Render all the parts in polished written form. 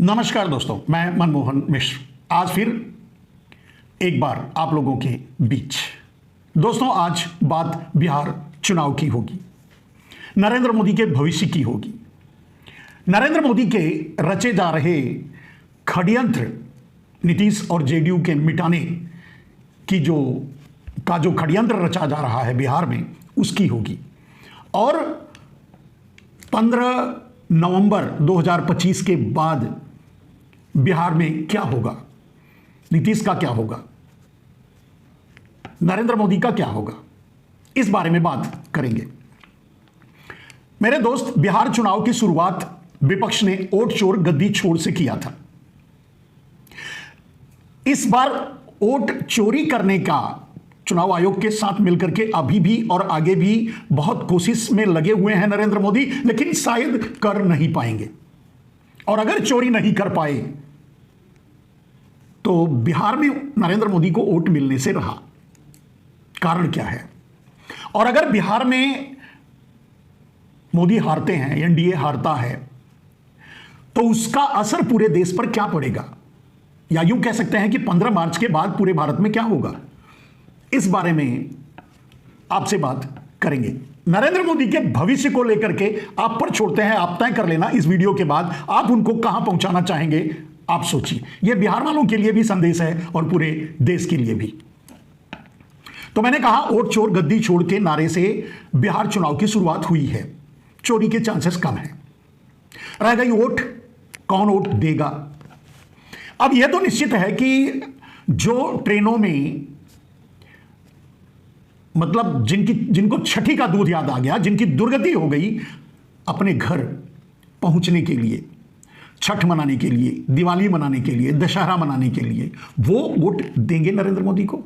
नमस्कार दोस्तों, मैं मनमोहन मिश्र आज फिर एक बार आप लोगों के बीच। दोस्तों, आज बात बिहार चुनाव की होगी, नरेंद्र मोदी के भविष्य की होगी। नरेंद्र मोदी के रचे जा रहे षड्यंत्र नीतीश और जेडीयू के मिटाने की जो षड्यंत्र रचा जा रहा है बिहार में, उसकी होगी। और 15 नवंबर 2025 के बाद बिहार में क्या होगा, नीतीश का क्या होगा, नरेंद्र मोदी का क्या होगा, इस बारे में बात करेंगे। मेरे दोस्त, बिहार चुनाव की शुरुआत विपक्ष ने वोट चोर गद्दी छोड़ से किया था। इस बार वोट चोरी करने का चुनाव आयोग के साथ मिलकर के अभी भी और आगे भी बहुत कोशिश में लगे हुए हैं नरेंद्र मोदी, लेकिन शायद कर नहीं पाएंगे। और अगर चोरी नहीं कर पाए तो बिहार में नरेंद्र मोदी को वोट मिलने से रहा। कारण क्या है? और अगर बिहार में मोदी हारते हैं, एनडीए हारता है, तो उसका असर पूरे देश पर क्या पड़ेगा, या यूं कह सकते हैं कि 15 मार्च के बाद पूरे भारत में क्या होगा, इस बारे में आपसे बात करेंगे। नरेंद्र मोदी के भविष्य को लेकर के आप पर छोड़ते हैं, आप तय कर लेना इस वीडियो के बाद आप उनको कहां पहुंचाना चाहेंगे, आप सोचिए। यह बिहार वालों के लिए भी संदेश है और पूरे देश के लिए भी। तो मैंने कहा, वोट चोर गद्दी छोड़ के नारे से बिहार चुनाव की शुरुआत हुई है। चोरी के चांसेस कम है। रह गई वोट, कौन वोट देगा। अब यह तो निश्चित है कि जो ट्रेनों में मतलब जिनको छठी का दूध याद आ गया, जिनकी दुर्गति हो गई अपने घर पहुंचने के लिए, छठ मनाने के लिए, दिवाली मनाने के लिए, दशहरा मनाने के लिए, वो वोट देंगे नरेंद्र मोदी को।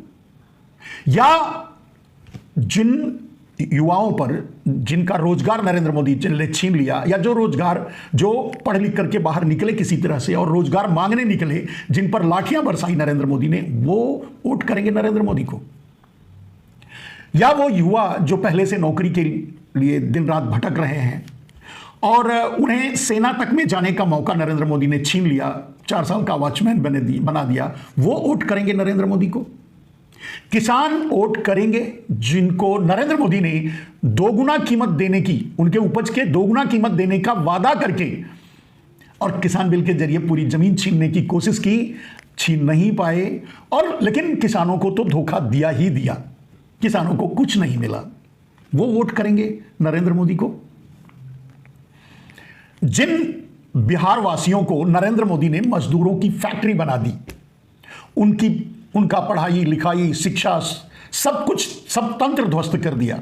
या जिन युवाओं पर जिनका रोजगार नरेंद्र मोदी ने छीन लिया, या जो रोजगार जो पढ़ लिख करके बाहर निकले किसी तरह से और रोजगार मांगने निकले, जिन पर लाठियां बरसाई नरेंद्र मोदी ने, वो वोट करेंगे नरेंद्र मोदी को। या वो युवा जो पहले से नौकरी के लिए दिन रात भटक रहे हैं और उन्हें सेना तक में जाने का मौका नरेंद्र मोदी ने छीन लिया, 4 साल का वॉचमैन बना दिया, वो वोट करेंगे नरेंद्र मोदी को। किसान वोट करेंगे जिनको नरेंद्र मोदी ने दोगुना कीमत देने की, उनके उपज के दोगुना कीमत देने का वादा करके और किसान बिल के जरिए पूरी जमीन छीनने की कोशिश की, छीन नहीं पाए। और लेकिन किसानों को तो धोखा दिया ही दिया, किसानों को कुछ नहीं मिला, वो वोट करेंगे नरेंद्र मोदी को। जिन बिहार वासियों को नरेंद्र मोदी ने मजदूरों की फैक्ट्री बना दी, उनका पढ़ाई लिखाई शिक्षा सब कुछ, सब तंत्र ध्वस्त कर दिया,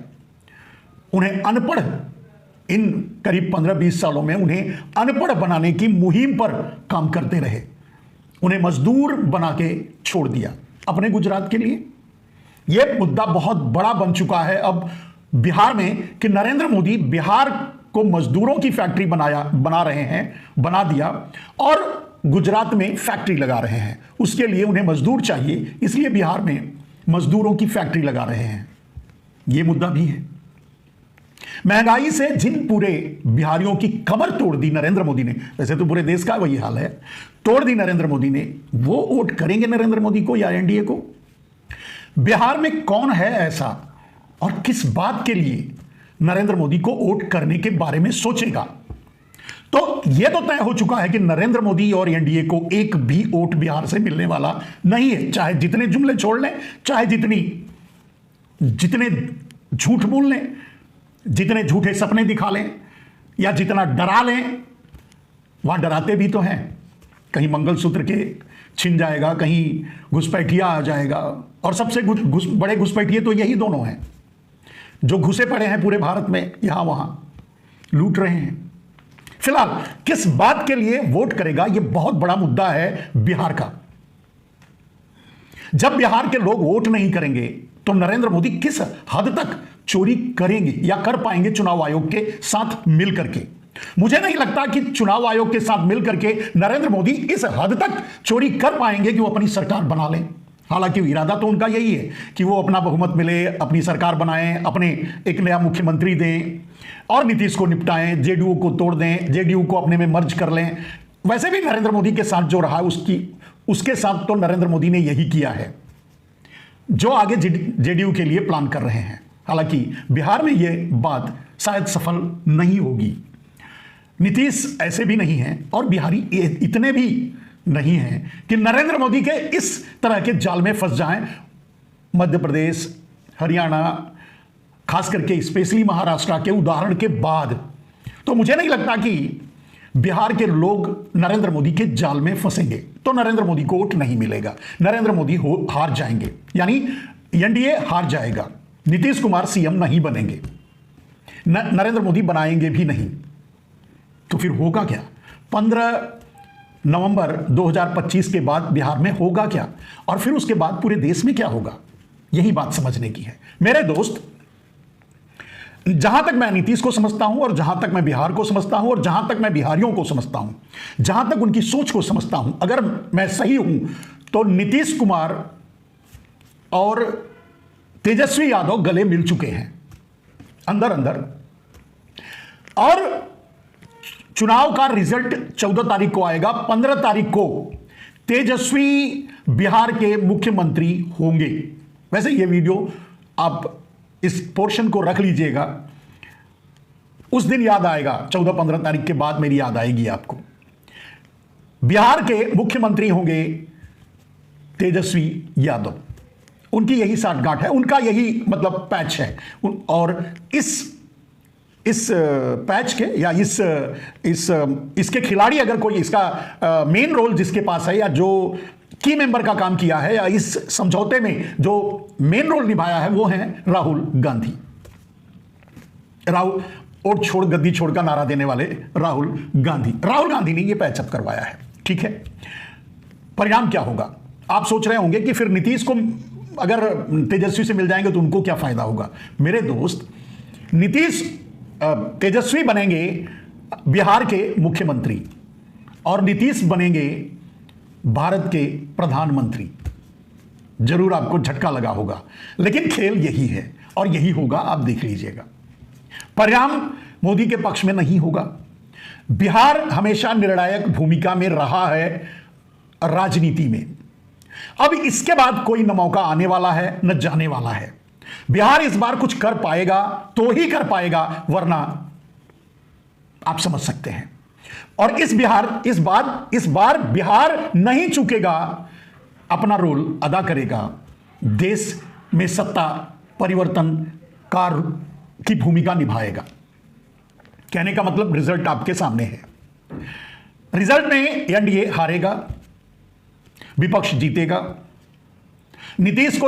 उन्हें अनपढ़, इन करीब 15-20 सालों में उन्हें अनपढ़ बनाने की मुहिम पर काम करते रहे, उन्हें मजदूर बना के छोड़ दिया अपने गुजरात के लिए। यह मुद्दा बहुत बड़ा बन चुका है अब बिहार में कि नरेंद्र मोदी बिहार को मजदूरों की फैक्ट्री बना दिया और गुजरात में फैक्ट्री लगा रहे हैं। उसके लिए उन्हें मजदूर चाहिए, इसलिए बिहार में मजदूरों की फैक्ट्री लगा रहे हैं। यह मुद्दा भी है। महंगाई से जिन पूरे बिहारियों की कमर तोड़ दी नरेंद्र मोदी ने, वैसे तो पूरे देश का वही हाल है, तोड़ दी नरेंद्र मोदी ने, वो वोट करेंगे नरेंद्र मोदी को या एनडीए को। बिहार में कौन है ऐसा और किस बात के लिए नरेंद्र मोदी को वोट करने के बारे में सोचेगा। तो यह तो तय हो चुका है कि नरेंद्र मोदी और एनडीए को एक भी वोट बिहार से मिलने वाला नहीं है, चाहे जितने जुमले छोड़ लें, चाहे जितने झूठ बोल लें, जितने झूठे सपने दिखा लें, या जितना डरा लें। वहां डराते भी तो हैं, कहीं मंगलसूत्र के छिन जाएगा, कहीं घुसपैठिया आ जाएगा, और सबसे बड़े घुसपैठिए तो यही दोनों हैं जो घुसे पड़े हैं पूरे भारत में, यहां वहां लूट रहे हैं। फिलहाल किस बात के लिए वोट करेगा, यह बहुत बड़ा मुद्दा है बिहार का। जब बिहार के लोग वोट नहीं करेंगे तो नरेंद्र मोदी किस हद तक चोरी करेंगे या कर पाएंगे चुनाव आयोग के साथ मिलकर के। मुझे नहीं लगता कि चुनाव आयोग के साथ मिलकर के नरेंद्र मोदी इस हद तक चोरी कर पाएंगे कि वो अपनी सरकार बना लें। हालांकि इरादा तो उनका यही है कि वो अपना बहुमत मिले, अपनी सरकार बनाएं, अपने एक नया मुख्यमंत्री दें और नीतीश को निपटाएं, जेडीयू को तोड़ दें, जेडीयू को अपने में मर्ज कर लें, वैसे भी नरेंद्र मोदी के साथ जो रहा उसके साथ तो नरेंद्र मोदी ने यही किया है जो आगे जेडीयू के लिए प्लान कर रहे हैं। हालांकि बिहार में यह बात शायद सफल नहीं होगी। नीतीश ऐसे भी नहीं हैं और बिहारी इतने भी नहीं हैं कि नरेंद्र मोदी के इस तरह के जाल में फंस जाएं। मध्य प्रदेश, हरियाणा, खास करके स्पेशली महाराष्ट्र के उदाहरण के बाद तो मुझे नहीं लगता कि बिहार के लोग नरेंद्र मोदी के जाल में फंसेंगे, तो नरेंद्र मोदी को वोट नहीं मिलेगा, नरेंद्र मोदी हार जाएंगे, यानी एनडीए हार जाएगा, नीतीश कुमार सीएम नहीं बनेंगे, नरेंद्र मोदी बनाएंगे भी नहीं। तो फिर होगा क्या? 15 नवंबर 2025 के बाद बिहार में होगा क्या, और फिर उसके बाद पूरे देश में क्या होगा? यही बात समझने की है मेरे दोस्त। जहां तक मैं नीतीश को समझता हूं और जहां तक मैं बिहार को समझता हूं और जहां तक मैं बिहारियों को समझता हूं, जहां तक उनकी सोच को समझता हूं, अगर मैं सही हूं तो नीतीश कुमार और तेजस्वी यादव गले मिल चुके हैं अंदर अंदर, और चुनाव का रिजल्ट 14 तारीख को आएगा। 15 तारीख को तेजस्वी बिहार के मुख्यमंत्री होंगे। वैसे ये वीडियो आप इस पोर्शन को रख लीजिएगा, उस दिन याद आएगा, 14-15 तारीख के बाद मेरी याद आएगी आपको। बिहार के मुख्यमंत्री होंगे तेजस्वी यादव, उनकी यही साठगांठ है, उनका यही मतलब पैच है। और इस पैच के या इसके खिलाड़ी अगर कोई इसका मेन रोल जिसके पास है या जो की मेंबर का काम किया है या इस समझौते में जो मेन रोल निभाया है वो है राहुल गांधी। वोट छोड़ गद्दी छोड़ का नारा देने वाले राहुल गांधी ने ये पैचअप करवाया है। ठीक है, परिणाम क्या होगा? आप सोच रहे होंगे कि फिर नीतीश को अगर तेजस्वी से मिल जाएंगे तो उनको क्या फायदा होगा। मेरे दोस्त, तेजस्वी बनेंगे बिहार के मुख्यमंत्री और नीतीश बनेंगे भारत के प्रधानमंत्री। जरूर आपको झटका लगा होगा, लेकिन खेल यही है और यही होगा, आप देख लीजिएगा। परिणाम मोदी के पक्ष में नहीं होगा। बिहार हमेशा निर्णायक भूमिका में रहा है राजनीति में। अब इसके बाद कोई न मौका आने वाला है न जाने वाला है। बिहार इस बार कुछ कर पाएगा तो ही कर पाएगा, वरना आप समझ सकते हैं। और इस बार बिहार नहीं चूकेगा, अपना रोल अदा करेगा, देश में सत्ता परिवर्तन की भूमिका निभाएगा। कहने का मतलब रिजल्ट आपके सामने है। रिजल्ट में एनडीए हारेगा, विपक्ष जीतेगा, नीतीश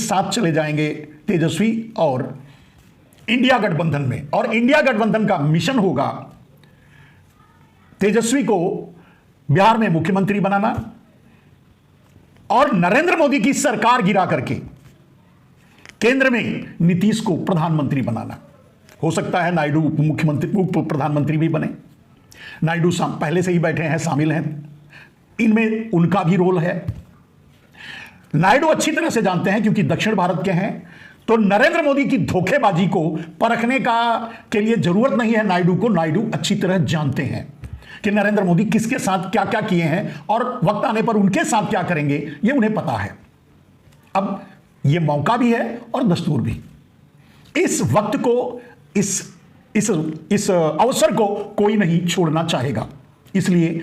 साथ चले जाएंगे तेजस्वी और इंडिया गठबंधन में। और इंडिया गठबंधन का मिशन होगा तेजस्वी को बिहार में मुख्यमंत्री बनाना और नरेंद्र मोदी की सरकार गिरा करके केंद्र में नीतीश को प्रधानमंत्री बनाना। हो सकता है नायडू उप प्रधानमंत्री भी बने। नायडू पहले से ही बैठे हैं, शामिल हैं, इनमें उनका भी रोल है। नायडू अच्छी तरह से जानते हैं क्योंकि दक्षिण भारत के हैं, तो नरेंद्र मोदी की धोखेबाजी को परखने के लिए जरूरत नहीं है नायडू को। नायडू अच्छी तरह जानते हैं कि नरेंद्र मोदी किसके साथ क्या क्या किए हैं और वक्त आने पर उनके साथ क्या करेंगे, ये उन्हें पता है। अब ये मौका भी है और दस्तूर भी। इस वक्त को, इस अवसर को कोई नहीं छोड़ना चाहेगा। इसलिए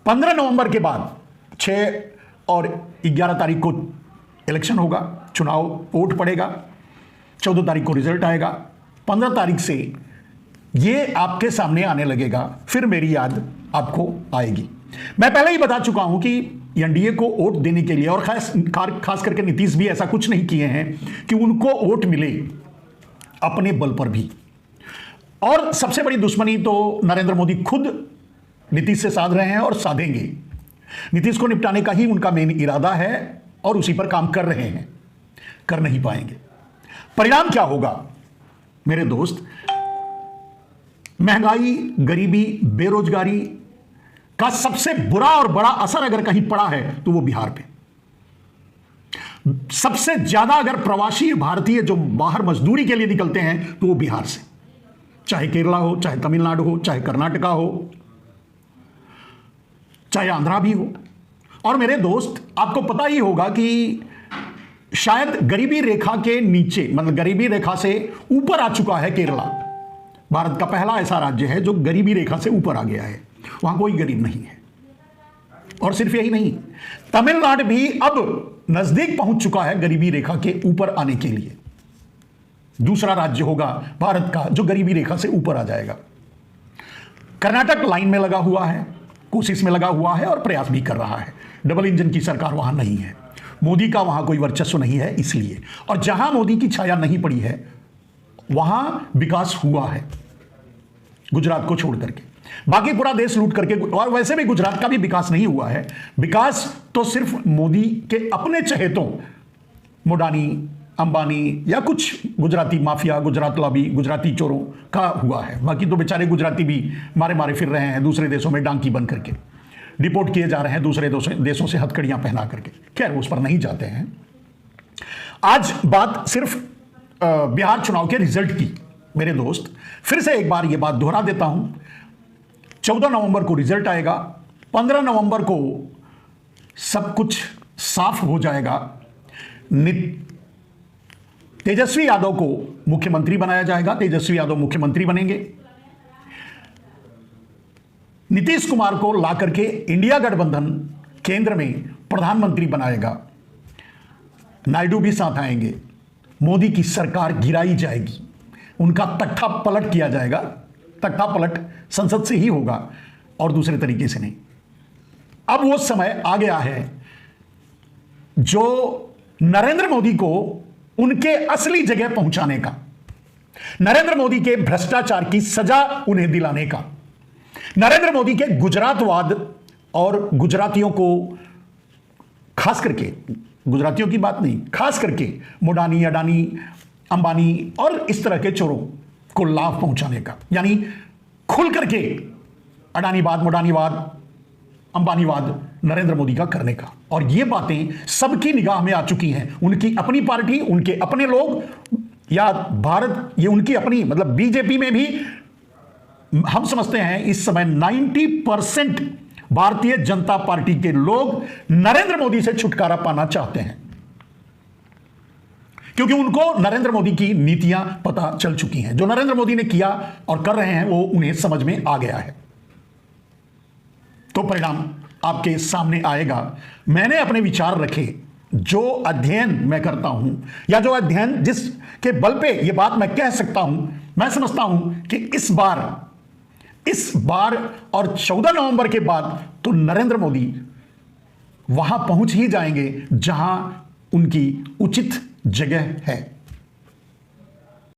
15 नवंबर के बाद 6 और 11 तारीख को इलेक्शन होगा, चुनाव वोट पड़ेगा, 14 तारीख को रिजल्ट आएगा, 15 तारीख से ये आपके सामने आने लगेगा, फिर मेरी याद आपको आएगी। मैं पहले ही बता चुका हूं कि एनडीए को वोट देने के लिए, और खास करके नीतीश भी ऐसा कुछ नहीं किए हैं कि उनको वोट मिले अपने बल पर भी। और सबसे बड़ी दुश्मनी तो नरेंद्र मोदी खुद नीतीश से साध रहे हैं और साधेंगे। नीतीश को निपटाने का ही उनका मेन इरादा है और उसी पर काम कर रहे हैं, कर नहीं पाएंगे। परिणाम क्या होगा मेरे दोस्त? महंगाई, गरीबी, बेरोजगारी का सबसे बुरा और बड़ा असर अगर कहीं पड़ा है तो वो बिहार पे। सबसे ज्यादा अगर प्रवासी भारतीय जो बाहर मजदूरी के लिए निकलते हैं तो वो बिहार से, चाहे केरला हो, चाहे तमिलनाडु हो, चाहे कर्नाटका हो। चाहे आंध्रा भी हो। और मेरे दोस्त, आपको पता ही होगा कि शायद गरीबी रेखा के नीचे, मतलब गरीबी रेखा से ऊपर आ चुका है केरला। भारत का पहला ऐसा राज्य है जो गरीबी रेखा से ऊपर आ गया है, वहां कोई गरीब नहीं है। और सिर्फ यही नहीं, तमिलनाडु भी अब नजदीक पहुंच चुका है गरीबी रेखा के ऊपर आने के लिए। दूसरा राज्य होगा भारत का जो गरीबी रेखा से ऊपर आ जाएगा। कर्नाटक लाइन में लगा हुआ है, कोशिश में लगा हुआ है और प्रयास भी कर रहा है। डबल इंजन की सरकार वहां नहीं है, मोदी का वहां कोई वर्चस्व नहीं है इसलिए। और जहां मोदी की छाया नहीं पड़ी है वहां विकास हुआ है, गुजरात को छोड़ करके। बाकी पूरा देश लूट करके, और वैसे भी गुजरात का भी विकास नहीं हुआ है। विकास तो सिर्फ मोदी के अपने चहेतों, मोडानी, अंबानी या कुछ गुजराती माफिया, गुजरात लॉबी, गुजराती चोरों का हुआ है। बाकी तो बेचारे गुजराती भी मारे मारे फिर रहे हैं दूसरे देशों में, डांकी बन करके डिपोर्ट किए जा रहे हैं दूसरे देशों से हथकड़ियां पहना करके। खैर, उस पर नहीं जाते हैं। आज बात सिर्फ बिहार चुनाव के रिजल्ट की। मेरे दोस्त, फिर से एक बार यह बात दोहरा देता हूं, 14 नवंबर को रिजल्ट आएगा, 15 नवंबर को सब कुछ साफ हो जाएगा। तेजस्वी यादव को मुख्यमंत्री बनाया जाएगा, तेजस्वी यादव मुख्यमंत्री बनेंगे। नीतीश कुमार को ला करके इंडिया गठबंधन केंद्र में प्रधानमंत्री बनाएगा। नायडू भी साथ आएंगे। मोदी की सरकार गिराई जाएगी, उनका तख्ता पलट किया जाएगा। तख्ता पलट संसद से ही होगा और दूसरे तरीके से नहीं। अब वो समय आ गया है जो नरेंद्र मोदी को उनके असली जगह पहुंचाने का, नरेंद्र मोदी के भ्रष्टाचार की सजा उन्हें दिलाने का, नरेंद्र मोदी के गुजरातवाद और गुजरातियों को, खास करके गुजरातियों की बात नहीं, खास करके मोडानी, अडानी, अंबानी और इस तरह के चोरों को लाभ पहुंचाने का, यानी खुल करके अडानीवाद, मोडानीवाद, अंबानीवाद नरेंद्र मोदी का करने का। और ये बातें सबकी निगाह में आ चुकी हैं। उनकी अपनी पार्टी, उनके अपने लोग, या भारत, ये उनकी अपनी, मतलब बीजेपी में भी हम समझते हैं इस समय 90% भारतीय जनता पार्टी के लोग नरेंद्र मोदी से छुटकारा पाना चाहते हैं, क्योंकि उनको नरेंद्र मोदी की नीतियां पता चल चुकी हैं। जो नरेंद्र मोदी ने किया और कर रहे हैं वो उन्हें समझ में आ गया है। तो परिणाम आपके सामने आएगा। मैंने अपने विचार रखे, जो अध्ययन मैं करता हूं, या जो अध्ययन जिसके बल पे ये बात मैं कह सकता हूं, मैं समझता हूं कि इस बार और 14 नवंबर के बाद तो नरेंद्र मोदी वहां पहुंच ही जाएंगे जहां उनकी उचित जगह है।